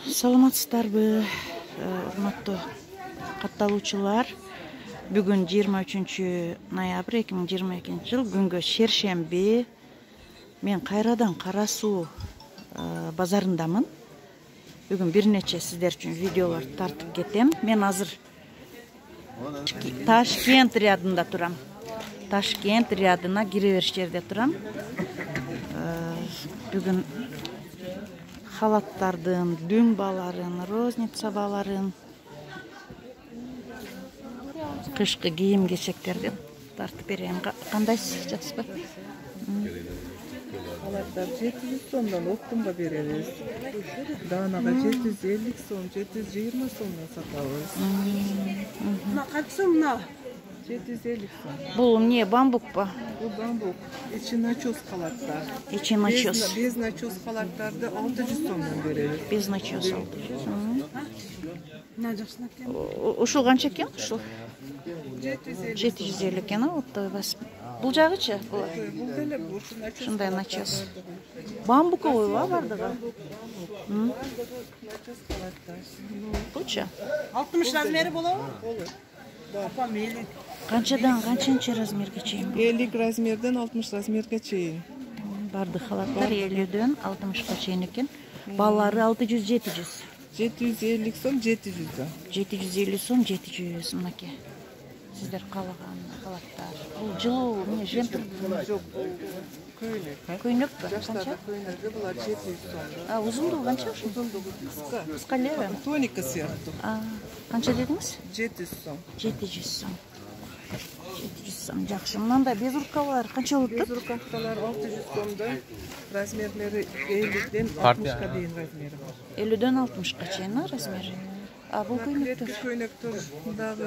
Саламатсыздарбы, урматтуу катталуучулар. Бүгүн 23 ноябрь 2022 жыл күнгө шершемби. Мен кайрадан Кара Суу базарындамын. Бүгүн бир нече сиздер үчүн видеолор тартып кетем. Мен азыр Ташкент рядында турам. Ташкент рядына кире бериш жерде турам. Бүгүн халаттардын, дүңбаларын, розницабаларын, кышкы кийим кечектерден тартып берем. Кандайсыз, жакшысызбы? Халаттар 700 сомдон оптумга беребиз. Данага 750 сом, 720 сомдон сатабыз. Мына канча сом мына? 750 сом. Бул эмне, бамбук ба? Бул бамбук. Ичи начос халаттар. Ичи начос. Без начос халаттарды 600 сомдон беребиз. Без начос 600. Мына жакшылап экен. Ушул канча экен? Ушул 750. 750 экен, отто бас. Бул жагычы? Бул деле бушу начос. Ушундай начос. Бамбуковый ба бардыгы? Начос халаттар. Бучу? 60 размери болобу? Болот. Апа мели. Канчадан канчанча размерге чейин? 50 размерден 60 размерге чейин. Барды халаттар 50дөн 60га чейин экен. Баллары 600-700. 750 сом, 700 да. 750 сом, 700 мынакей. Сиздер каалаган халаттар. Бул жылуу эмне жемпир? Жок, көйнөк. Көйнөкпү? Жаштарда көйнөгү булар 700 сом. Узундугу канча ушул? Узундугу кыска. Кыска элеби? Тоника сыяктуу. Канча дедиңиз? 700 сом. 700 сом. 700 сом. Жакшы. Мындай без рукавалар канча болот? Без рукавталар 600 сомдон, размерлери 50ден 60ка дейин размери бар. 50дөн 60ка чейин размери. Бул көйнөктөр? Көйнөктөр дагы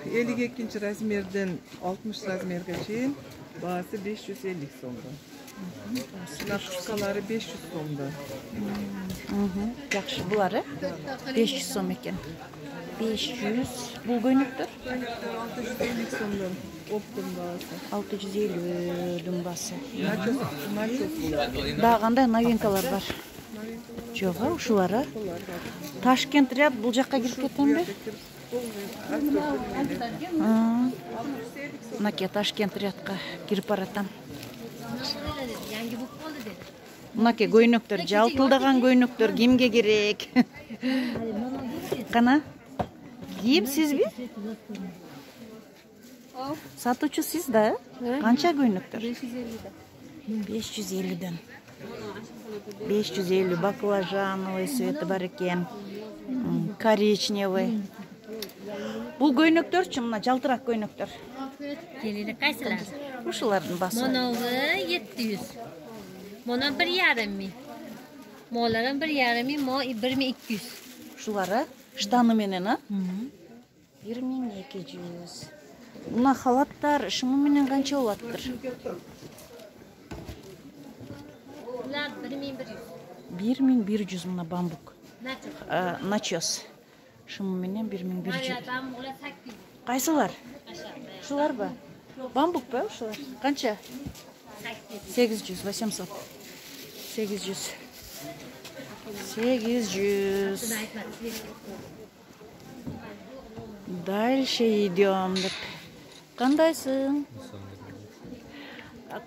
52 размерден 60 размерге чейин баасы 550 сомдон. Накышкалары 500 сомдон. Жакшы, булар 500 сом экен. 500. Бул көйнөктөр? Көйнөктөр 650 сомдон. Оптум баасы. 650 думбасы. Начос булар. Дагы кандай новинкалар бар? Жок, ушулар. Ташкент ряд бул жакка кирип кетемби? Мынакей Ташкент рядка кирип баратам. Мынакей көйнөктөр, жалтылдаган көйнөктөр кимге керек? Кана? Кийим сизби? Сатуучу сиз да? Канча көйнөктөр? 550дөн. 550 баклажановый цвети бар экен. Коричневый. Бул көйнөктөрчү, мына жалтырак көйнөктөр. Келелі қайсылар? Ушулардын басы. Монауы 700. Мона 1,5 миң. Моларын 1,5 миң, мо 1200. Ушулары штаны менен, 1200. Мына халаттар шымы менен канча болоттур? Булар 1100. 1100 мына бамбук. Начос. Начос. Шымы менен 1100. Mayradan булар 800. Кайсылар? Ушулар ба? Бамбук ба ушулар? Канча? 800, 800. 800. 800. Дальше идем. Кандайсың?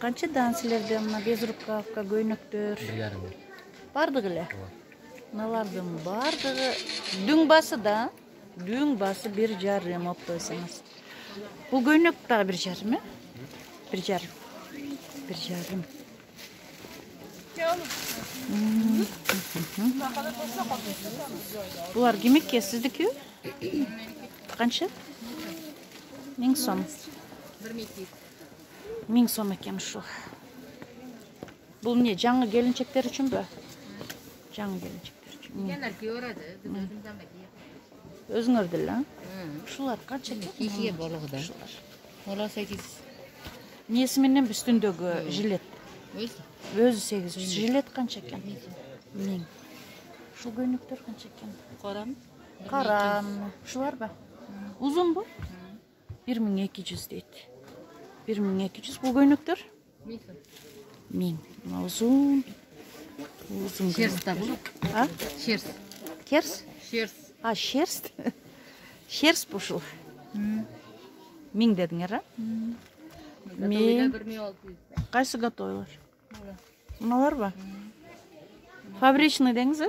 Канчадан силерде мына без рукавка көйнөктөр? 1,5. Бардыгы эле? Мыналардын бардыгы дүң басы да? Дүң басы 1,5 оптойсаңыз. Бул көйнөк дагы 1,5, 1,5. 1,5. Булар кимеке, сиздики? Канча? 1000 сом. 1200. 1000 сом экен ушул. Бул эмне, жаңы келинчектер үчүнбү? Жаңы келинчектер үчүн. Genel görürdü. Özümden bakayım. Өзүңөр деле, Ушулар канча экен? Kişiye bolug'da. Mola 800. Несі менен үстүндөгү жилет? Өзі. Өзү 800. Жилет канча экен? 1000. Ушул көйнөктөр канча экен? Koram. Кара. Ушулар ба? Узунбу? 1200 дейт. 1200. Бул көйнөктөр? 1000. 1000. Узун. Uzun. Şerst de bu. Ha? Şerst. Kers? Şerst. Ha, şerst. Şerst bu şu. Ming dedin ya? Готовый 1600. Qaysı gatoylar? Bunalar mı? Fabrичный deniz?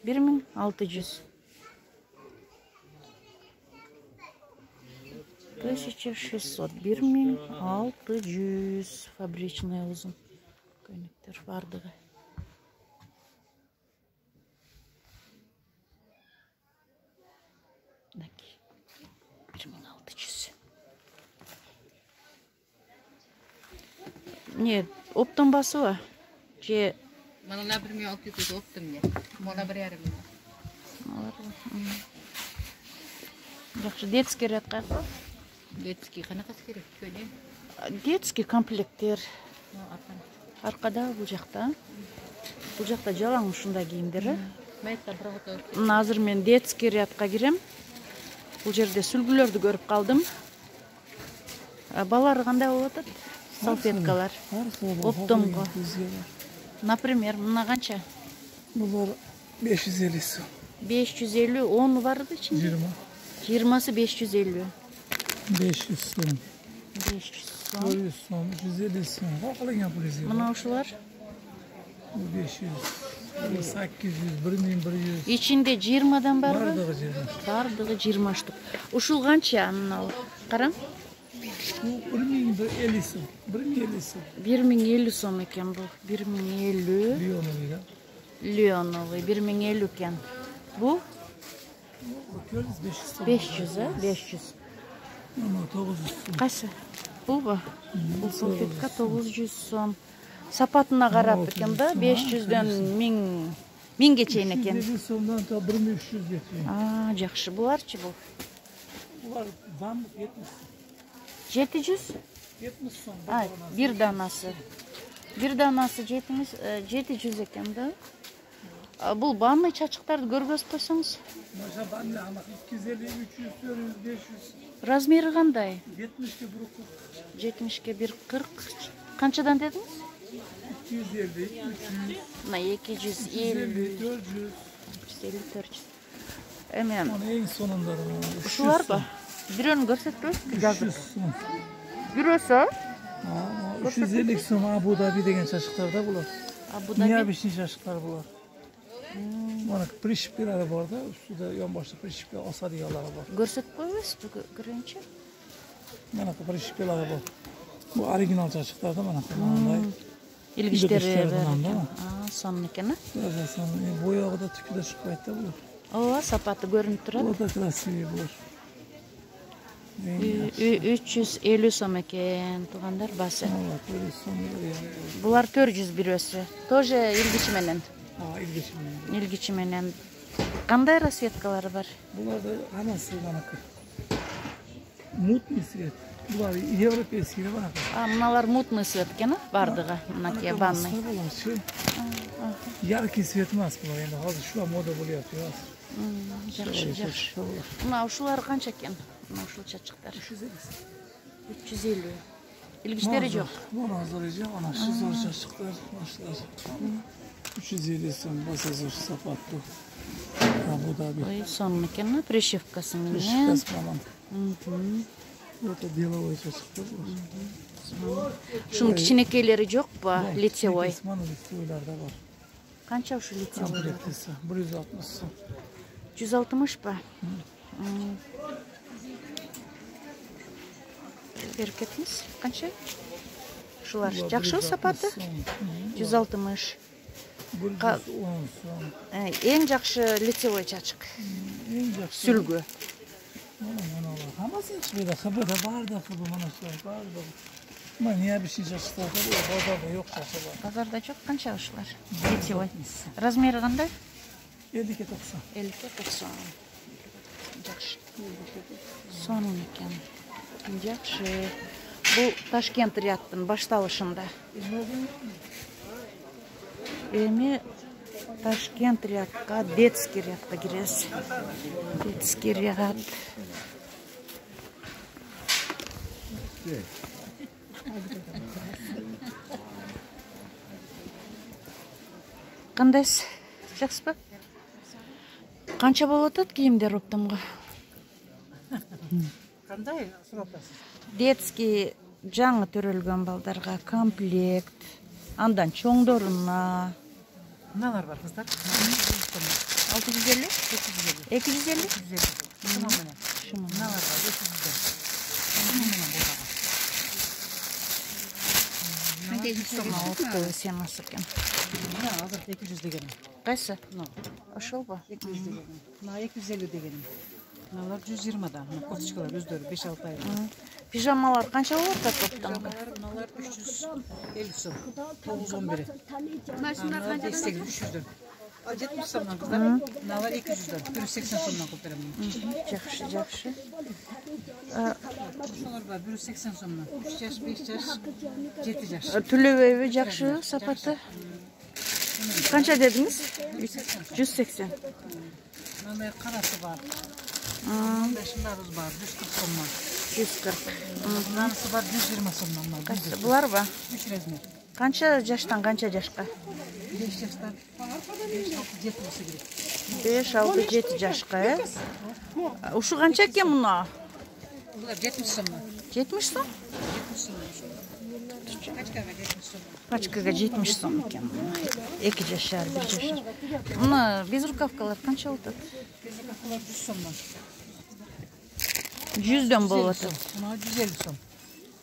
1600. 1600. 1600. Fabrичный uzun. Köynekler vardı. Naki. 1600. Ne? Optun bası var. Ce Bana 1600 optum ya. Bana 1,5 milyon. Жақсы детский ряд қайқы? Детский қанақасы керек? Көне. Детский комплекттер. Арқан. Арқада бұл жақта. Бұл жақта жалаң ұшында киімдері. Мәйттен проводка. Азыр мен детский рядқа кирем. Бұл жерде сүлгілерді көріп қалдым. Балары қандай болып отыр? Салфеткалар. Оптомға. Например, мына қанша? Bunlar 550 сом. 550, 10 vardı içinde. 20. 20'sı 550. 500 сом. 500 son. 400 сом. 350 сом. Қалған пулесі. Мына ушулар. Bu 500. Bu 800. 1100. İçinde 20'dan бар ба? Бардығы жерде. Бардығы 20 штук. Ушул қанша мынау? Қараң. Bu 1050 сом. 1050 сом. 1050 сом екен бұл. 1050. Леоновый, да? Леоновый 1050 екен. Бұл 500 сом. 500, а? 500. Ama 900 сом. Қайсы? Бұл ба? Бұл салфетка 900 сом. Сапатына қарап екен да, 500-ден 1000-ге чейін екен. 350 сомдан ta 1300 getiriyor. Жақсы бұларчы бұл. Bunlar zam 700? 70 сом. Bir danası. Bir danası 700 екен да. Бұл банный чачықтарды көргөзіп қойсаңыз. Maşa banne ama 250, 300, 400, 500. Размері қандай? 70'ke buruk 70-ке 140. Қаншадан дедіңіз? 250, 300, Мына 250, 400. 400. Әмен, Onun en sonunda ушулар ба? Бирөөнү көрсөтпөйсүзбү жазып? 300 сом. Бирөөсү? 350 сом Abu Dhabi деген шашықтарда бұлар. Abu Dhabi. Необычный шашықтар бұлар. Bana prişipleri var da, üstüde yan başta prişipler asadiyaları var. Көрсөтүп койбойсузбу көрөйүнчү? Bana prişipleri var. Bu orijinal şaşıklarda bana kullanılıyor. Илгичтери bundan da mı? сонун экен, а? Biraz sonra boyağı da tükü de çıkmaydı da bular. Ооба, сапаты көрүнүп турат. O da krasiye bular. 350 сом экен, туугандар басы. Allah böyle sonları yani. Булар 400 бирөөсү. Тоже илгичи менен. İlginç mi? Илгичи менен. Кандай расветкалары бар? Bunlar da anası bana kır. Mutlu свет. Bunlar европейский bana kır. Мыналар мутный свет экен, а? Бардыгы, мынакей ванный. Bunlar şey. Яркий свет emas bunlar yani. Hazır şu an moda böyle yapıyor. Жакшы, жакшы. Мына ушулар канча экен? Мына ушул чачыктар. 350. Илгичтери жок. Bunu hazırlayacağım. Ana şu zor şaşıklar başlar. 350 son basa zor sapatlı. Abu Dhabi. Ой, сонун экен, а? Пришивкасы менен. Şikas falan. Это деловой şaşıklar. Ушунун кичинекейлери жокпу? Лицевой. Osmanlı лицевойларда var. Канча ушу лицевой? Komplektesi. 160 son. 160 ба? Берип кетиңиз. Канча? Ушулар жакшыбы сапаты? 160. 110 son. Эң жакшы лицевой чачык. En yakın. Сүлгү. Haması hiçbir de haberde var da kılı bana şey var da. Ama niye bir şey şaşırtlar da o bazarda yok şaşırlar. Базарда жок, канча ушулар? Лицевой. Размери кандай? 50'ke 90. 50-ке 90. Жакшы. Сонун экен. Жакшы. Бул Ташкент рядтын башталышында. Эми Ташкент рядка, детский рядка киребиз. Детский ряд. Кандайсыз? Жақсы ба? Қанша болып атат киімдер оптымға? Қандай сұрапасыз? Детский жаңы төрөлгөн балдарға комплект, андан чоңдоруна. Мыналар бар қыздар. 650? 250? Шыма менен. Мыналар бар 200. Сама опты семасы екен. Мына азыр 200 дегенім. Қайсы? Мына Ошол ба? 200 дегенім. Мына 250 дегенім. Мыналар 120-дан. Мына кофточкалар өздері 5-6 ай. Пижамалар қанша болып атат оптымға? Мыналар 350 сом. 9-11. Мыналар дестегі 300-ден. 70 сомнан қыздар. Мыналар 200-ден. 180 сомнан қылып беремін. Жақшы, жақшы. Ошолар бар 180 сомнан. 3 жаш, 5 жаш, 7 жаш. Түлөбөйбү жақшы сапаты. Қанша дедіңіз? 180. Мынандай қарасы бар. Мынандай шындарыз бар 140 сомнан. 140. Мынанысы бар 120 сомнан. Қайсы? Бұлар ба? 3 размер. Қанша жаштан қанша жашқа? 5 жастан 5-6-7 болса керек. 5-6-7 жашқа, Ушу қанша екен мұна? Бұлар 70 сомнан. 70 сом? 70 сомнан. Пачкаға 70 сомнан. Пачкаға 70 сом екен. 2 жашар, 1 жашар. Мұна безрукавкалар қанша отат? Безрукавкалар 100 сомнан. 100-ден болып отат. Мына 150 сом.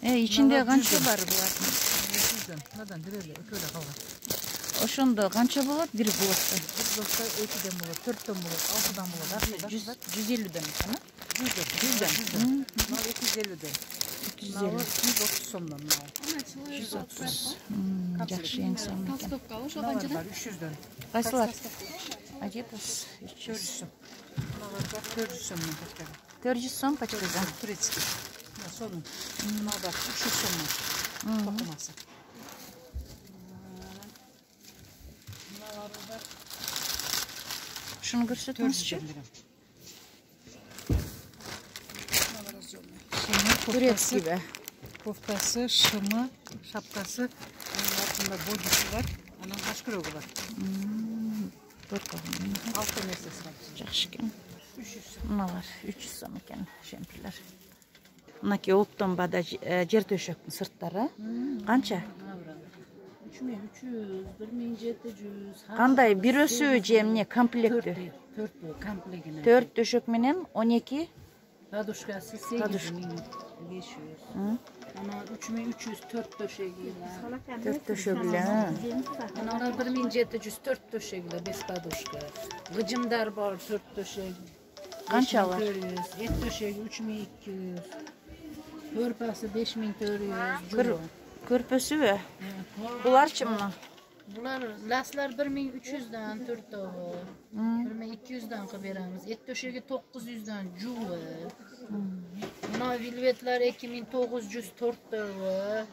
Içinde қанша бар бұлардың? 100-ден. Мынадан бірелі, өкөлі қалған. Ошондо қанша болады? Бір блокта. Bir blokta 2'den болады, 4'ten болады, 6'dan болады. 150-ден екен, 100'den. Мынау 250'den. Мынау 130 сомнан. 130. Жақсы ең сом екен. Толстовка ошол Мыналар канчадан? бар 300'den. Қайсылар? Адидас 400 сом. Мыналар бар 400 сомнан пачкаға. 400 сом пачкадан. Турецкий. Соның. Мынау бар 300 сомнан. Тоқымасы. Şunu görsetіңізші. Турецкий бе? Кофтасы, шымы, шапкасы, оның артында бодisi бар, анан қашкүрегі бар. Алты нәрсесі бар. Жақсы екен. Мыналар 300 сом екен, шемпірлер. Мынаки оптон бада жер төшөктүн сырттары. Қанша? 3300, 1700. Кандай бир өсүү же эмне комплекти? 4 комплегіне. 4 төшөк менен 12 Подушкасы 8500. Ana 3300 4 döşeğiyle. 4 төшөгүлө. Ana 1700 4 döşeğiyle 5 подушка. Gıcımdar var 4 döşek. Kançalar? 5400, et döşeği 3200. Hörpası 5400. Körpөсүбү? Буларчы мына? Bunlar laslar 1300'den turtoğu. 1200'den kı beremiz. Et döşeği 900'den cuğu. Buna vilvetler 2900 turtoğu.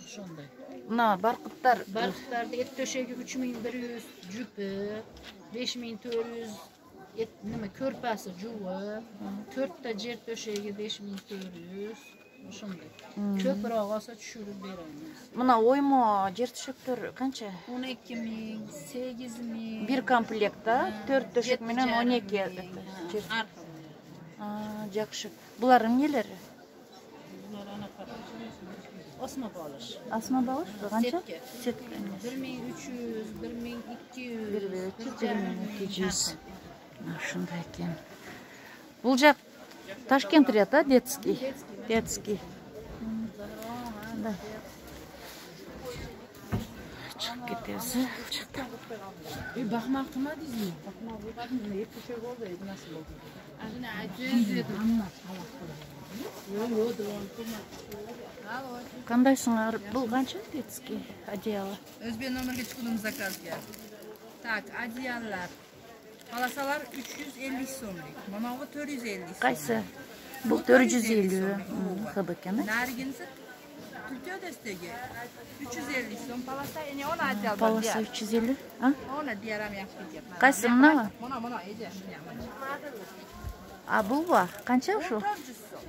Şonday. Mına barkıtlar. Barkıtlarda et döşeği 3100 cüpü. 5400 et nime körpası cuğu. 4 da cer döşeği 5400. Şonday. Köpür ağasa düşürüp beremiz. Mına oymo жер төшөктөр канча? 12.000, 8.000. Bir komplekta 4 төшөк менен 12 жер. Жакшы. Булардын эмнелери? Bunlar ana para. Osma balış. Асма балыш канча? Сетке. Сетке. 1300, 1200. 1200. Ушундай экен. Бул жак Ташкент да, детский. Детский. Да. Çıkıp gidiyoruz. Uçakta. Bakmak mı dizmi? Bakmak mı? Hep bir şey oldu. Nasıl oldu? Azına acı dedim. Yok. Кандайсыңар? Бул канча детский одеяло? Özbek номерге çıkılım zakazga. Так, одеялlar. Palasalar 350 so'mlik. Manavi 450 so'm. Qaysi? Бул 450. Хыбы экен. Narginisi Türkiye destegi 350 so'm. Palasa yine ona одеял. Паласа 350. А? Ona diyaram yaptık yapma. Qaysi мына? Mona ece şunu yapma. А бул ба? Канча ушу? 400 so'm.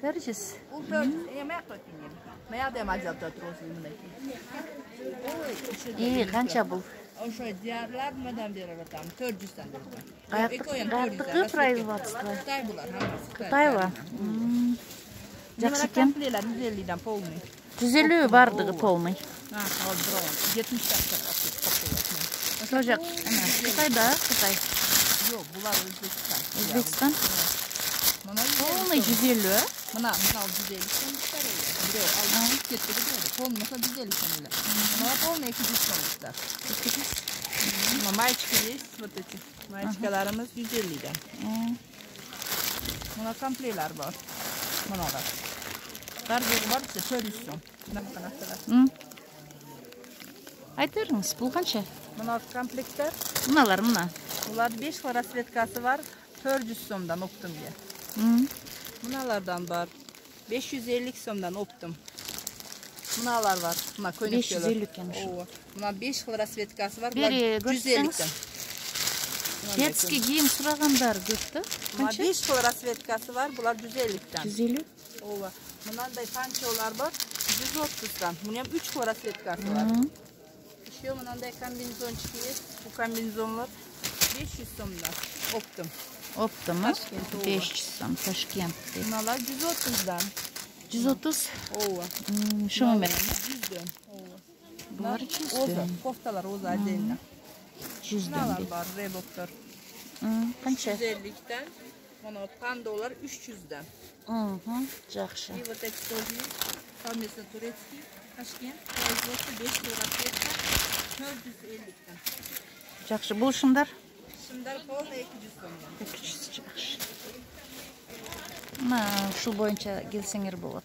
400. Bu 400. Yemek öteyim. Meğer de macal tutuyorsun bundaki. İyi, kança bu? O şu diğerler madem diğer adam 400'den dedi. Qayaqqı производство. Xitay bular hammasi. Xitay var. Жақсы екен. 150'den polni. 150 бардығы полный. Ha, hozir biron 70 takka. Сол жақ, ана, Қытайда, Қытай. Yo'q, bular O'zbekiston. O'zbekiston. Mana Полный 150. Mana 150 so'm chiqaradi. Birov olib ketdi dedi. Polnisi 150 so'mlar. Mana polni 200 so'mlar. Mana maychka есть, вот эти. Maychkalarimiz 150'den. Mana kompletlar bor. Mana ular. Qarzdagi bor, 400 so'm. Bunaqa narsalar. Aytыңыз, бұл қанша? Mana komplektlar. Мыналар, мына. Ular 5 xil rasvetkasi var. 400 so'mdan o'pdim ya. Bunalardan var. 550 so'mdan o'pdim. Bunalar var. Buna ko'ylaklar. 550 ekanmiş. Buna 5 xil rasvetkasi var. Beri 150 көрсеңіз. Детский киім сұрағандар көпті. Buna Қанша? 5 xil rasvetkasi var. Bular 150'den. 150. Ova. Bunday pançolar var. 130'dan. Bunun hem 3 xil rasvetkasi var. Şu bunday kombinezonчики есть. Bu kombinezonlar 500 so'mdan o'pdim. Optu mu? Taşkent, ova. 500 сом, Toshkentda. Bunalar 130'dan. 130. Ova. Şunu men. 100'den. Ova. Bunlar 200 Oza. dön. Koftalar oza отдельно. 100 Bunalar dön. var. Reebok'lar. Qancha? 150'den. Mana pandolar 300'den. Жақсы. И вот эти тоже есть. Совместно турецкий. Ташкент. Производство 5 расцветка. 450'den. Жақсы. Бұл шындар? Шымдар полный 200 so'mdan. 200 жақсы. Мына ушул боюнча келсеңер болот.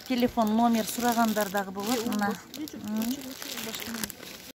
Телефон номер сурагандардагы болот. Мына.